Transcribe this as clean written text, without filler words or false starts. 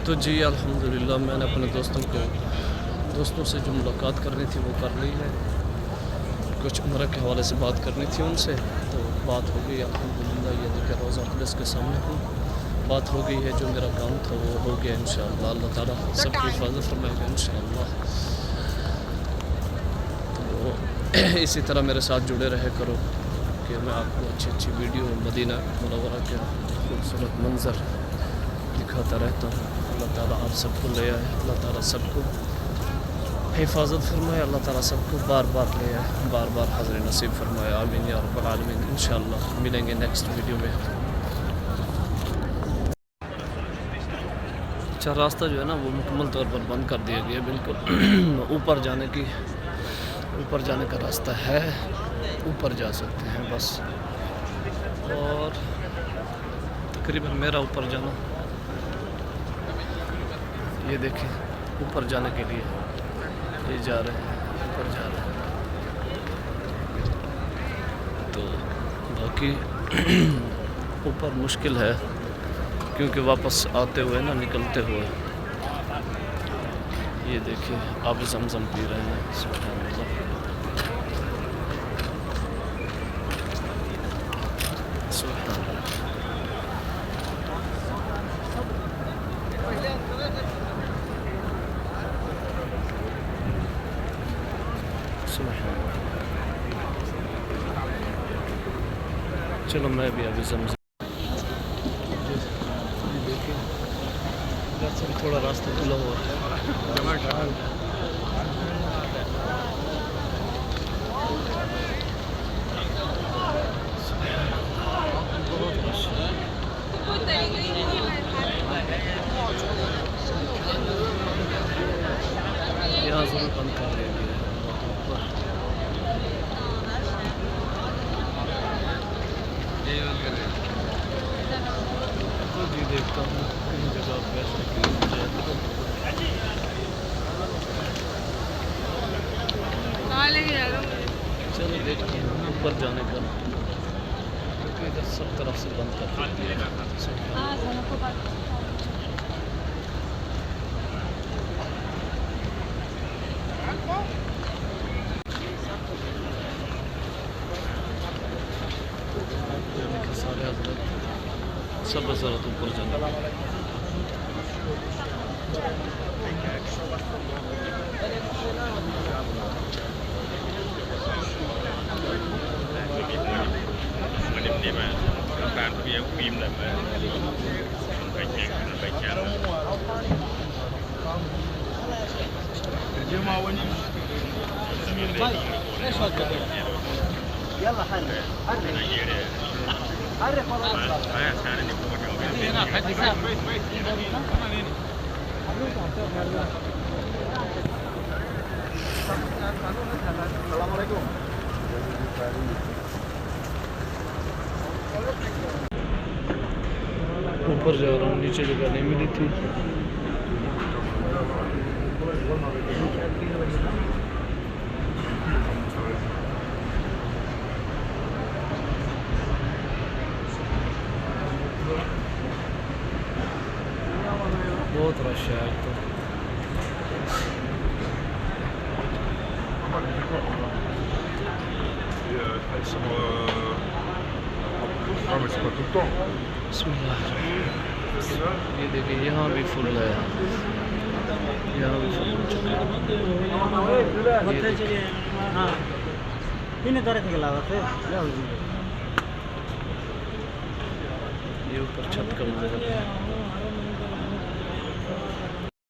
तो जी अल्हम्दुलिल्लाह मैंने अपने दोस्तों से जो मुलाकात करनी थी वो कर ली है। कुछ उम्र के हवाले से बात करनी थी उनसे, तो बात हो गई अल्हम्दुलिल्लाह। ये देखिए रोज़ा प्लस के सामने हूँ, बात हो गई है। जो मेरा काम था वो हो गया इंशाअल्लाह। अल्लाह ताला सबकी हिफाजत फरमाएगा इंशाअल्लाह। तो इसी तरह मेरे साथ जुड़े रहे करो कि मैं आपको अच्छी वीडियो मदीना मुनव्वरा के खूबसूरत मंज़र दिखाता रहता हूँ। अल्लाह ताला आप सबको ले आए, अल्लाह ताला सबको हिफाजत फरमाए, अल्लाह ताला सबको बार बार ले आए, बार बार हाज़िर नसीब फरमाए। आमीन या रब्बल आलमीन। इंशाअल्लाह मिलेंगे नेक्स्ट वीडियो में। अच्छा, रास्ता जो है ना वो मुकम्मल तौर पर बंद कर दिया गया बिल्कुल। ऊपर जाने का रास्ता है, ऊपर जा सकते हैं बस। और तकरीबन मेरा ऊपर जाना, ये देखें ऊपर जाने के लिए ये जा रहे हैं, ऊपर जा रहे हैं। तो बाकी ऊपर मुश्किल है क्योंकि वापस आते हुए ना, निकलते हुए ये देखिए आप ज़मज़म पी रहे हैं। सुभान अल्लाह, सुभान अल्लाह। चलो मैं भी अभी ज़मज़म देखिए, इधर से भी थोड़ा रास्ता खुला हुआ है। यहाँ से भी बंद कर दिया गया है। तो जी देखता हूँ कहीं जगह बैठने के लिए मुझे। चलो देखते हैं ऊपर जाने का, क्योंकि इधर सब तरफ से बंद कर दिया है। सारे हजरत सब हजरत ऊपर जाना। ऊपर जा रहा हूँ, नीचे जगह नहीं मिली थी। बहुत रश है तो। ये देखिए यहाँ भी फुल है, यहाँ भी फुल हो चुका है। ये ऊपर छत का मंजर है।